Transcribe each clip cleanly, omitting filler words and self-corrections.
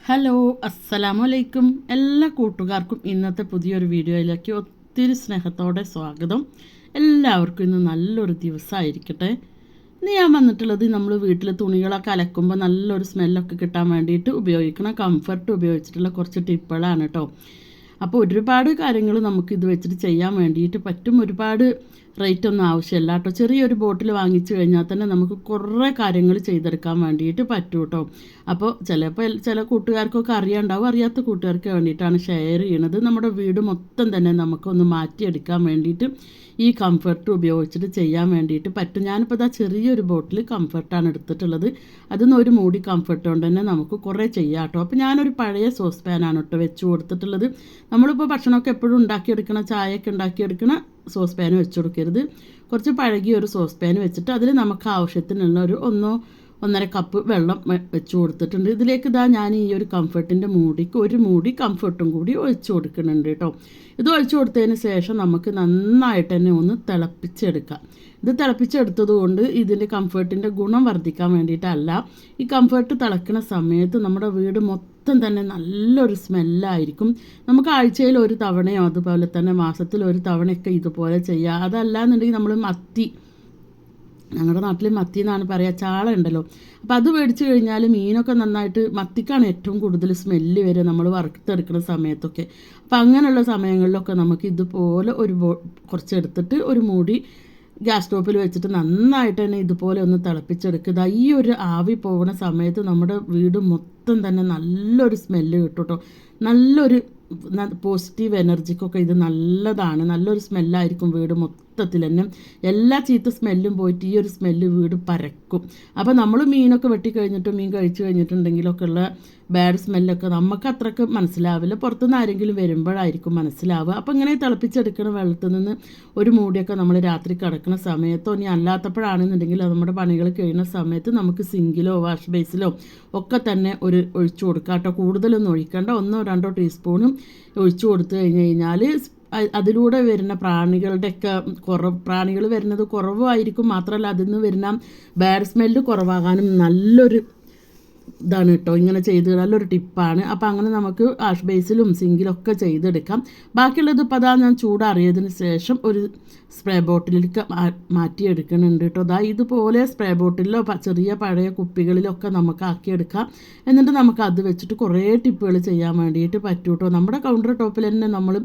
Hello, അസ്സലാമു അലൈക്കും. എല്ലാ കൂട്ടുകാർക്കും ഇന്നത്തെ പുതിയൊരു വീഡിയോയിലേക്ക് ഒത്തിരി സ്നേഹത്തോടെ സ്വാഗതം. എല്ലാവർക്കും ഇന്ന് നല്ലൊരു ദിവസമായിരിക്കട്ടെ. ഇന്ന് ഞാൻ വന്നിട്ടുള്ളത് നമ്മൾ വീട്ടിൽ തുണികളൊക്കെ അലക്കുമ്പോൾ നല്ലൊരു സ്മെല്ലൊക്കെ കിട്ടാൻ വേണ്ടിയിട്ട് ഉപയോഗിക്കണം കംഫർട്ട് ഉപയോഗിച്ചിട്ടുള്ള കുറച്ച് ടിപ്പുകളാണ് കേട്ടോ. അപ്പോൾ ഒരുപാട് കാര്യങ്ങൾ നമുക്ക് ഇത് വെച്ചിട്ട് ചെയ്യാൻ വേണ്ടിയിട്ട് പറ്റും. ഒരുപാട് റേറ്റ് ഒന്നും ആവശ്യമില്ല കേട്ടോ. ചെറിയൊരു ബോട്ടിൽ വാങ്ങിച്ചു കഴിഞ്ഞാൽ തന്നെ നമുക്ക് കുറേ കാര്യങ്ങൾ ചെയ്തെടുക്കാൻ വേണ്ടിയിട്ട് പറ്റും കേട്ടോ. അപ്പോൾ ചില കൂട്ടുകാർക്കൊക്കെ അറിയാണ്ടാവും, അറിയാത്ത കൂട്ടുകാർക്ക് വേണ്ടിയിട്ടാണ് ഷെയർ ചെയ്യണത്. നമ്മുടെ വീട് മൊത്തം തന്നെ നമുക്കൊന്ന് മാറ്റിയെടുക്കാൻ വേണ്ടിയിട്ട് ഈ കംഫർട്ട് ഉപയോഗിച്ചിട്ട് ചെയ്യാൻ വേണ്ടിയിട്ട് പറ്റും. ഞാനിപ്പോൾ ഇതാ ചെറിയൊരു ബോട്ടിൽ കംഫർട്ടാണ് എടുത്തിട്ടുള്ളത്. അതിൽ ഒരു മൂടി കംഫർട്ട് കൊണ്ട് തന്നെ നമുക്ക് കുറേ ചെയ്യാം കേട്ടോ. അപ്പോൾ ഞാനൊരു പഴയ സോസ് പാനാണ് കേട്ടോ വെച്ച് കൊടുത്തിട്ടുള്ളത്. നമ്മളിപ്പോൾ ഭക്ഷണമൊക്കെ എപ്പോഴും ഉണ്ടാക്കിയെടുക്കണം, ചായയൊക്കെ ഉണ്ടാക്കിയെടുക്കണ സോസ് പാൻ വെച്ച് കൊടുക്കരുത്. കുറച്ച് പഴകിയ ഒരു സോസ് പാൻ വെച്ചിട്ട് അതിൽ നമുക്ക് ആവശ്യത്തിനുള്ള ഒരു 1.5 കപ്പ് വെള്ളം വെച്ച് കൊടുത്തിട്ടുണ്ട്. ഇതിലേക്ക് ഞാൻ ഈ ഒരു കംഫർട്ടിൻ്റെ മൂടിക്ക് ഒരു മൂടി കംഫർട്ടും കൂടി ഒഴിച്ച് കൊടുക്കുന്നുണ്ട് കേട്ടോ. ഇത് ഒഴിച്ച് കൊടുത്തതിന് ശേഷം നമുക്ക് നന്നായിട്ട് തന്നെ ഒന്ന് തിളപ്പിച്ചെടുക്കാം. ഇത് തിളപ്പിച്ചെടുത്തത് കൊണ്ട് ഇതിൻ്റെ കംഫർട്ടിൻ്റെ ഗുണം വർദ്ധിക്കാൻ വേണ്ടിയിട്ടല്ല. ഈ കംഫർട്ട് തിളക്കുന്ന സമയത്ത് നമ്മുടെ വീട് മൊത്തം തന്നെ നല്ലൊരു സ്മെല്ലായിരിക്കും. നമുക്ക് ആഴ്ചയിൽ ഒരു തവണയോ അതുപോലെ തന്നെ മാസത്തിൽ ഒരു തവണയൊക്കെ ഇതുപോലെ ചെയ്യാം. അതല്ലാന്നുണ്ടെങ്കിൽ നമ്മൾ ഞങ്ങളുടെ നാട്ടിൽ മത്തി എന്നാണ് പറയുക, ചാള ഉണ്ടല്ലോ. അപ്പോൾ അത് മേടിച്ച് കഴിഞ്ഞാൽ മീനൊക്കെ നന്നായിട്ട് മത്തിക്കാണ് ഏറ്റവും കൂടുതൽ സ്മെല്ല് വരിക നമ്മൾ വറുത്തെടുക്കുന്ന സമയത്തൊക്കെ. അപ്പോൾ അങ്ങനെയുള്ള സമയങ്ങളിലൊക്കെ നമുക്ക് ഇതുപോലെ കുറച്ച് എടുത്തിട്ട് ഒരു മൂടി ഗ്യാസ് സ്റ്റോപ്പിൽ വെച്ചിട്ട് നന്നായിട്ട് തന്നെ ഇതുപോലെ ഒന്ന് തിളപ്പിച്ചെടുക്കുക. ഈ ഒരു ആവി പോകുന്ന സമയത്ത് നമ്മുടെ വീട് മൊത്തം തന്നെ നല്ലൊരു സ്മെല്ല് കിട്ടും കേട്ടോ. നല്ലൊരു പോസിറ്റീവ് എനർജിക്കൊക്കെ ഇത് നല്ലതാണ്. നല്ലൊരു സ്മെല്ലായിരിക്കും വീട് മൊത്തത്തിൽ തന്നെ. എല്ലാ ചീത്ത സ്മെല്ലും പോയിട്ട് ഈ ഒരു സ്മെല്ല് വീട് പരക്കും. അപ്പോൾ നമ്മൾ മീനൊക്കെ വെട്ടിക്കഴിഞ്ഞിട്ടും മീൻ കഴിച്ചു കഴിഞ്ഞിട്ടുണ്ടെങ്കിലൊക്കെ ഉള്ള ബാഡ് സ്മെല്ലൊക്കെ നമുക്ക് അത്രയ്ക്ക് മനസ്സിലാവില്ല. പുറത്തുനിന്ന് ആരെങ്കിലും വരുമ്പോഴായിരിക്കും മനസ്സിലാവുക. അപ്പോൾ ഇങ്ങനെ തിളപ്പിച്ചെടുക്കുന്ന വെള്ളത്തിൽ നിന്ന് ഒരു മൂടിയൊക്കെ നമ്മൾ രാത്രി കിടക്കുന്ന സമയത്തോ ഇനി അല്ലാത്തപ്പോഴാണെന്നുണ്ടെങ്കിൽ നമ്മുടെ പണികൾ കഴിയുന്ന സമയത്ത് നമുക്ക് സിങ്കിലോ വാഷ് ബേസിലോ ഒക്കെ തന്നെ ഒഴിച്ചു കൊടുക്കാം കേട്ടോ. കൂടുതലൊന്നും ഒഴിക്കേണ്ട, 1-2 ടീസ്പൂണും ഒഴിച്ചു കൊടുത്തു കഴിഞ്ഞാൽ അതിലൂടെ വരുന്ന പ്രാണികൾ വരുന്നത് കുറവായിരിക്കും. മാത്രമല്ല അതിൽ നിന്ന് വരുന്ന ബാഡ് സ്മെല്ല് കുറവാകാനും നല്ലൊരു ഇതാണ് കേട്ടോ. ഇങ്ങനെ ചെയ്ത് നല്ലൊരു ടിപ്പാണ്. അപ്പോൾ അങ്ങനെ നമുക്ക് വാഷ് ബേസിലും സിങ്കിലൊക്കെ ചെയ്തെടുക്കാം. ബാക്കിയുള്ളത് ഇപ്പോൾ ഞാൻ ചൂടാറിയതിന് ശേഷം ഒരു സ്പ്രേ ബോട്ടിലേക്ക് മാറ്റിയെടുക്കുന്നുണ്ട് കേട്ടോ. ഇതുപോലെ സ്പ്രേ ബോട്ടിലോ ചെറിയ പഴയ കുപ്പികളിലൊക്കെ നമുക്ക് ആക്കിയെടുക്കാം. എന്നിട്ട് നമുക്ക് അത് വെച്ചിട്ട് കുറേ ടിപ്പുകൾ ചെയ്യാൻ വേണ്ടിയിട്ട് പറ്റും കേട്ടോ. നമ്മുടെ കൗണ്ടർ ടോപ്പിൽ തന്നെ നമ്മൾ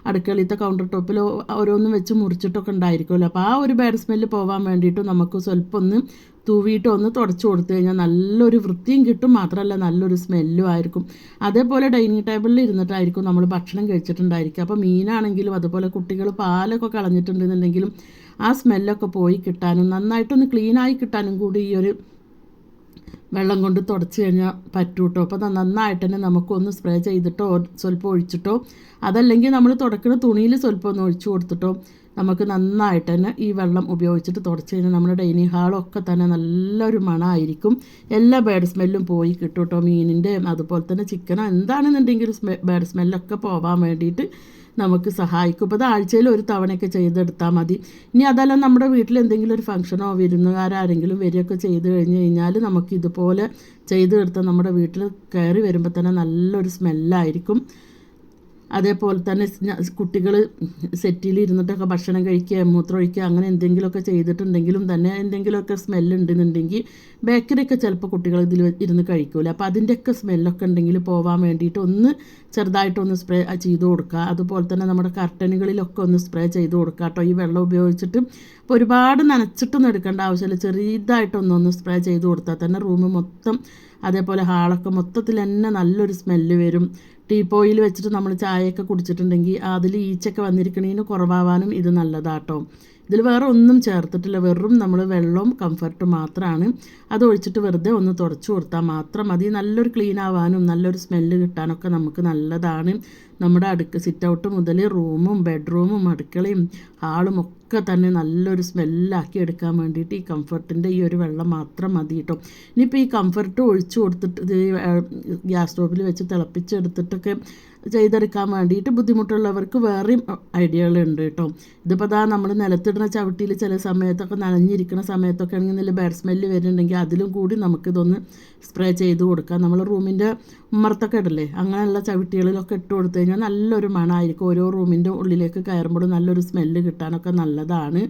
അടുക്കളയിലത്തെ കൗണ്ടർ ടോപ്പിൽ ഓരോന്നും വെച്ച് മുറിച്ചിട്ടൊക്കെ ഉണ്ടായിരിക്കുമല്ലോ. അപ്പോൾ ആ ഒരു ബാഡ് സ്മെല്ല് പോകാൻ വേണ്ടിയിട്ട് നമുക്ക് സ്വല്പം ഒന്ന് തൂവിയിട്ട് ഒന്ന് തുടച്ച് കൊടുത്തു കഴിഞ്ഞാൽ നല്ലൊരു വൃത്തിയും കിട്ടും. മാത്രമല്ല നല്ലൊരു സ്മെല്ലും ആയിരിക്കും. അതേപോലെ ഡൈനിങ് ടേബിളിൽ ഇരുന്നിട്ടായിരിക്കും നമ്മൾ ഭക്ഷണം കഴിച്ചിട്ടുണ്ടായിരിക്കും. അപ്പോൾ മീനാണെങ്കിലും അതുപോലെ കുട്ടികൾ പാലൊക്കെ കളഞ്ഞിട്ടുണ്ടെന്നുണ്ടെങ്കിലും ആ സ്മെല്ലൊക്കെ പോയി കിട്ടാനും നന്നായിട്ടൊന്ന് ക്ലീനായി കിട്ടാനും കൂടി ഈ ഒരു വെള്ളം കൊണ്ട് തുടച്ച് കഴിഞ്ഞാൽ പറ്റൂ കേട്ടോ. അപ്പോൾ നന്നായിട്ട് തന്നെ നമുക്കൊന്ന് സ്പ്രേ ചെയ്തിട്ടോ സ്വല്പം ഒഴിച്ചിട്ടോ അതല്ലെങ്കിൽ നമ്മൾ തുടക്കുന്ന തുണിയിൽ സ്വല്പം ഒന്ന് ഒഴിച്ചു കൊടുത്തിട്ടോ നമുക്ക് നന്നായിട്ട് തന്നെ ഈ വെള്ളം ഉപയോഗിച്ചിട്ട് തുടച്ച് കഴിഞ്ഞാൽ നമ്മുടെ ഡൈനിങ് ഹാളൊക്കെ തന്നെ നല്ലൊരു മണമായിരിക്കും. എല്ലാ ബാഡ് സ്മെല്ലും പോയി കിട്ടും കേട്ടോ. മീനിൻ്റെ അതുപോലെ തന്നെ ചിക്കനോ എന്താണെന്നുണ്ടെങ്കിലും ബാഡ് സ്മെല്ലൊക്കെ പോകാൻ വേണ്ടിയിട്ട് നമുക്ക് സഹായിക്കും. ഇപ്പോൾ ആഴ്ചയിൽ ഒരു തവണയൊക്കെ ചെയ്തെടുത്താൽ മതി. ഇനി അതെല്ലാം നമ്മുടെ വീട്ടിൽ എന്തെങ്കിലും ഒരു ഫംഗ്ഷനോ വിരുന്നുകാരെങ്കിലും വരികയൊക്കെ ചെയ്ത് കഴിഞ്ഞ് കഴിഞ്ഞാൽ നമുക്ക് ഇതുപോലെ ചെയ്തെടുത്താൽ നമ്മുടെ വീട്ടിൽ കയറി വരുമ്പോൾ തന്നെ നല്ലൊരു സ്മെല്ലായിരിക്കും. അതേപോലെ തന്നെ കുട്ടികൾ സെറ്റിൽ ഇരുന്നിട്ടൊക്കെ ഭക്ഷണം കഴിക്കുക, മൂത്രമൊഴിക്കുക അങ്ങനെ എന്തെങ്കിലുമൊക്കെ ചെയ്തിട്ടുണ്ടെങ്കിലും തന്നെ എന്തെങ്കിലുമൊക്കെ സ്മെല്ലുണ്ടെന്നുണ്ടെങ്കിൽ ബേക്കറിയൊക്കെ ചിലപ്പോൾ കുട്ടികൾ ഇതിൽ ഇരുന്ന് കഴിക്കൂല. അപ്പോൾ അതിൻ്റെയൊക്കെ സ്മെല്ലൊക്കെ ഉണ്ടെങ്കിൽ പോകാൻ വേണ്ടിയിട്ട് ഒന്ന് ചെറുതായിട്ടൊന്ന് സ്പ്രേ ചെയ്ത് കൊടുക്കുക. അതുപോലെ തന്നെ നമ്മുടെ കർട്ടനുകളിലൊക്കെ ഒന്ന് സ്പ്രേ ചെയ്ത് കൊടുക്കുക കേട്ടോ. ഈ വെള്ളം ഉപയോഗിച്ചിട്ട് അപ്പോൾ ഒരുപാട് നനച്ചിട്ടൊന്നും എടുക്കേണ്ട ആവശ്യമില്ല. ചെറിയതായിട്ടൊന്നൊന്ന് സ്പ്രേ ചെയ്ത് കൊടുത്താൽ തന്നെ റൂം മൊത്തം അതേപോലെ ഹാളൊക്കെ മൊത്തത്തിൽ തന്നെ നല്ലൊരു സ്മെല്ല് വരും. ടീപ്പോയിൽ വെച്ചിട്ട് നമ്മൾ ചായയൊക്കെ കുടിച്ചിട്ടുണ്ടെങ്കിൽ അതിൽ ഈച്ചയൊക്കെ വന്നിരിക്കണതിന് കുറവാകാനും ഇത് നല്ലതാട്ടോ. ഇതിൽ വേറെ ഒന്നും ചേർത്തിട്ടില്ല, വെറും നമ്മൾ വെള്ളവും കംഫർട്ടും മാത്രമാണ്. അതൊഴിച്ചിട്ട് വെറുതെ ഒന്ന് തുടച്ചു കൊടുത്താൽ മാത്രം മതി. നല്ലൊരു ക്ലീൻ ആവാനും നല്ലൊരു സ്മെല്ല് കിട്ടാനൊക്കെ നമുക്ക് നല്ലതാണ്. നമ്മുടെ സിറ്റ് ഔട്ട് മുതൽ റൂമും ബെഡ്റൂമും അടുക്കളയും ഹാളും ഒക്കെ തന്നെ നല്ലൊരു സ്മെല്ലാക്കി എടുക്കാൻ വേണ്ടിയിട്ട് ഈ കംഫർട്ടിൻ്റെ ഈ ഒരു വെള്ളം മാത്രം മതി കേട്ടോ. ഇനിയിപ്പോൾ ഈ കംഫർട്ട് ഒഴിച്ചു കൊടുത്തിട്ട് ഇത് ഗ്യാസ് സ്റ്റോപ്പിൽ വെച്ച് തിളപ്പിച്ചെടുത്തിട്ടൊക്കെ ചെയ്തെടുക്കാൻ വേണ്ടിയിട്ട് ബുദ്ധിമുട്ടുള്ളവർക്ക് വേറെയും ഐഡിയകളുണ്ട് കേട്ടോ. ഇതിപ്പോൾ നമ്മൾ നിലത്തിടുന്ന ചവിട്ടിയിൽ ചില സമയത്തൊക്കെ നനഞ്ഞിരിക്കുന്ന സമയത്തൊക്കെ ആണെങ്കിൽ നല്ല ബാഡ് സ്മെല്ല് വരുന്നുണ്ടെങ്കിൽ അതിലും കൂടി നമുക്കിതൊന്ന് സ്പ്രേ ചെയ്ത് കൊടുക്കാം. നമ്മൾ റൂമിൻ്റെ ഉമ്മറത്തൊക്കെ ഇടല്ലേ, അങ്ങനെയുള്ള ചവിട്ടികളിലൊക്കെ ഇട്ട് കൊടുത്തു കഴിഞ്ഞാൽ നല്ലൊരു മണമായിരിക്കും. ഓരോ റൂമിൻ്റെ ഉള്ളിലേക്ക് കയറുമ്പോഴും നല്ലൊരു സ്മെല്ല് കിട്ടാനൊക്കെ നല്ലതാണ്.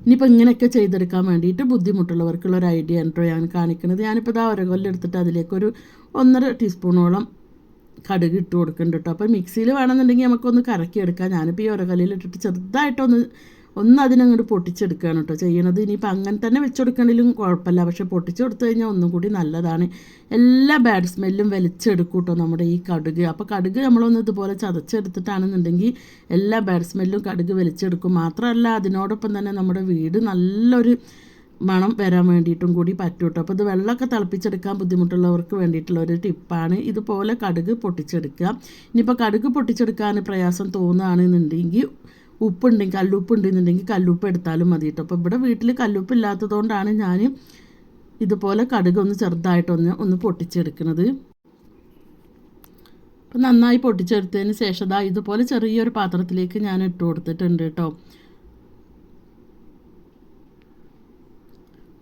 ഇനിയിപ്പോൾ ഇങ്ങനെയൊക്കെ ചെയ്തെടുക്കാൻ വേണ്ടിയിട്ട് ബുദ്ധിമുട്ടുള്ളവർക്കുള്ളൊരു ഐഡിയ ആണ് ഞാൻ കാണിക്കുന്നത്. ഞാനിപ്പോൾ ഒരകൊല്ലെടുത്തിട്ട് അതിലേക്കൊരു 1.5 ടീസ്പൂണോളം കടുക് ഇട്ട് കൊടുക്കുന്നുണ്ട് കേട്ടോ. അപ്പോൾ മിക്സിയിൽ വേണമെന്നുണ്ടെങ്കിൽ നമുക്കൊന്ന് കറക്കിയെടുക്കാം. ഞാനിപ്പോൾ ഈ ഉരകല്ലിലിട്ടിട്ട് ചെറുതായിട്ടൊന്ന് അതിനങ്ങോട്ട് പൊട്ടിച്ചെടുക്കുകയാണ് കേട്ടോ ചെയ്യണത്. ഇനിയിപ്പോൾ അങ്ങനെ തന്നെ വെച്ചെടുക്കണമെങ്കിലും കുഴപ്പമില്ല, പക്ഷേ പൊട്ടിച്ചെടുത്ത് കഴിഞ്ഞാൽ ഒന്നും കൂടി നല്ലതാണ്. എല്ലാ ബാഡ് സ്മെല്ലും വലിച്ചെടുക്കും കേട്ടോ നമ്മുടെ ഈ കടുക്. അപ്പോൾ കടുക് നമ്മളൊന്ന് ഇതുപോലെ ചതച്ചെടുത്തിട്ടാണെന്നുണ്ടെങ്കിൽ എല്ലാ ബാഡ് സ്മെല്ലും കടുക് വലിച്ചെടുക്കും. മാത്രമല്ല അതിനോടൊപ്പം തന്നെ നമ്മുടെ വീട് നല്ലൊരു മണം വരാൻ വേണ്ടിയിട്ടും കൂടി പറ്റും കേട്ടോ. അപ്പോൾ ഇത് വെള്ളമൊക്കെ തിളപ്പിച്ചെടുക്കാൻ ബുദ്ധിമുട്ടുള്ളവർക്ക് വേണ്ടിയിട്ടുള്ള ഒരു ടിപ്പാണ്. ഇതുപോലെ കടുക് പൊട്ടിച്ചെടുക്കുക. ഇനിയിപ്പോൾ കടുക് പൊട്ടിച്ചെടുക്കാൻ പ്രയാസം തോന്നുകയാണെന്നുണ്ടെങ്കിൽ ഉപ്പുണ്ടെങ്കിൽ കല്ലുപ്പ് ഉണ്ടെന്നുണ്ടെങ്കിൽ കല്ലുപ്പ് എടുത്താലും മതി കേട്ടോ. അപ്പോൾ ഇവിടെ വീട്ടിൽ കല്ലുപ്പ് ഇല്ലാത്തതുകൊണ്ടാണ് ഞാൻ ഇതുപോലെ കടുക് ചെറുതായിട്ടൊന്ന് പൊട്ടിച്ചെടുക്കുന്നത്. അപ്പോൾ നന്നായി പൊട്ടിച്ചെടുത്തതിന് ശേഷം ഇതുപോലെ ചെറിയൊരു പാത്രത്തിലേക്ക് ഞാൻ ഇട്ട് കൊടുത്തിട്ടുണ്ട് കേട്ടോ.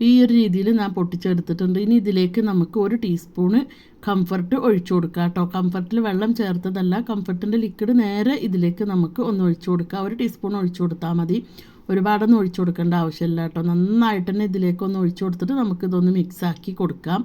ഈ ഒരു രീതിയിൽ ഞാൻ പൊട്ടിച്ചെടുത്തിട്ടുണ്ട്. ഇനി ഇതിലേക്ക് നമുക്ക് 1 ടീസ്പൂണ് കംഫർട്ട് ഒഴിച്ചു കൊടുക്കുക കേട്ടോ. കംഫർട്ടിൽ വെള്ളം ചേർത്തതല്ല, കംഫർട്ടിൻ്റെ ലിക്വിഡ് നേരെ ഇതിലേക്ക് നമുക്ക് ഒന്ന് ഒഴിച്ചു കൊടുക്കുക. 1 ടീസ്പൂൺ ഒഴിച്ചു കൊടുത്താൽ മതി, ഒരുപാടൊന്നും ഒഴിച്ചു കൊടുക്കേണ്ട ആവശ്യമില്ല കേട്ടോ. നന്നായിട്ട് തന്നെ ഇതിലേക്കൊന്ന് ഒഴിച്ചു കൊടുത്തിട്ട് നമുക്കിതൊന്ന് മിക്സാക്കി കൊടുക്കാം.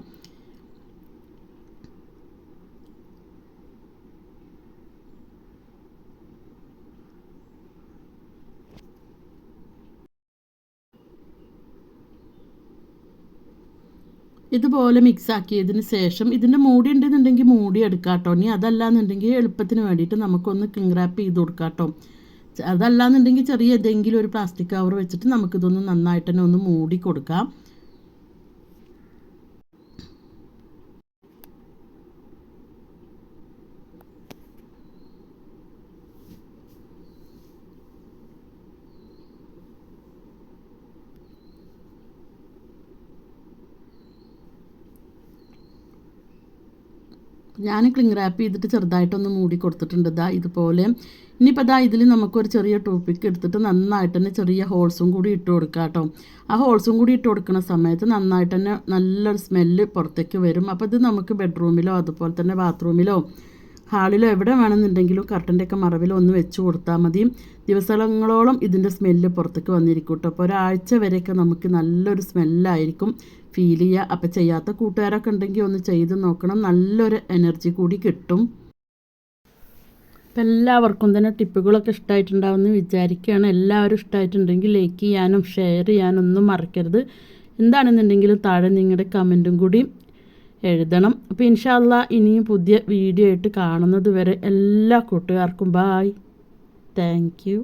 ഇതുപോലെ മിക്സാക്കിയതിന് ശേഷം ഇതിൻ്റെ മൂടി ഉണ്ടെന്നുണ്ടെങ്കിൽ മൂടി എടുക്കാം കേട്ടോ. ഇനി അതല്ലാന്നുണ്ടെങ്കിൽ എളുപ്പത്തിന് വേണ്ടിയിട്ട് നമുക്കൊന്ന് ക്ലിംഗ് റാപ്പ് ചെയ്ത് കൊടുക്കാം കേട്ടോ. അതല്ലാന്നുണ്ടെങ്കിൽ ചെറിയ ഏതെങ്കിലും ഒരു പ്ലാസ്റ്റിക് കവർ വെച്ചിട്ട് നമുക്കിതൊന്ന് നന്നായിട്ട് തന്നെ ഒന്ന് മൂടി കൊടുക്കാം. ഞാൻ ക്ലിംഗ് റാപ്പ് ചെയ്തിട്ട് ചെറുതായിട്ടൊന്ന് മൂടി കൊടുത്തിട്ടുണ്ട്. ഇതുപോലെ. ഇനിയിപ്പോൾ ഇതിൽ നമുക്കൊരു ചെറിയ ടൂപ്പിക്ക് എടുത്തിട്ട് നന്നായിട്ട് തന്നെ ചെറിയ ഹോൾസും കൂടി ഇട്ട് കൊടുക്കുക കേട്ടോ. ആ ഹോൾസും കൂടി ഇട്ട് കൊടുക്കുന്ന സമയത്ത് നന്നായിട്ട് തന്നെ നല്ലൊരു സ്മെല്ല് പുറത്തേക്ക് വരും. അപ്പോൾ ഇത് നമുക്ക് ബെഡ്റൂമിലോ അതുപോലെ തന്നെ ബാത്റൂമിലോ ഹാളിലോ എവിടെ വേണമെന്നുണ്ടെങ്കിലും കർട്ടൻ്റെയൊക്കെ മറവിലോ ഒന്ന് വെച്ച് കൊടുത്താൽ മതി. ദിവസങ്ങളോളം ഇതിൻ്റെ സ്മെല്ല് പുറത്തേക്ക് വന്നിരിക്കും കേട്ടോ. അപ്പോൾ ഒരാഴ്ച വരെയൊക്കെ നമുക്ക് നല്ലൊരു സ്മെല്ലായിരിക്കും ഫീൽ ചെയ്യുക. അപ്പോൾ ചെയ്യാത്ത കൂട്ടുകാരൊക്കെ ഉണ്ടെങ്കിൽ ഒന്ന് ചെയ്ത് നോക്കണം, നല്ലൊരു എനർജി കൂടി കിട്ടും. അപ്പം എല്ലാവർക്കും തന്നെ ടിപ്പുകളൊക്കെ ഇഷ്ടമായിട്ടുണ്ടാവുമെന്ന് വിചാരിക്കുകയാണ്. എല്ലാവരും ഇഷ്ടമായിട്ടുണ്ടെങ്കിൽ ലൈക്ക് ചെയ്യാനും ഷെയർ ചെയ്യാനും ഒന്നും മറക്കരുത്. എന്താണെന്നുണ്ടെങ്കിലും താഴെ നിങ്ങളുടെ കമൻറ്റും കൂടി എഴുതണം. അപ്പോൾ ഇൻഷാ അല്ലാഹ് ഇനിയും പുതിയ വീഡിയോ ആയിട്ട് കാണുന്നത് വരെ എല്ലാ കൂട്ടുകാർക്കും ബായ്. Thank you.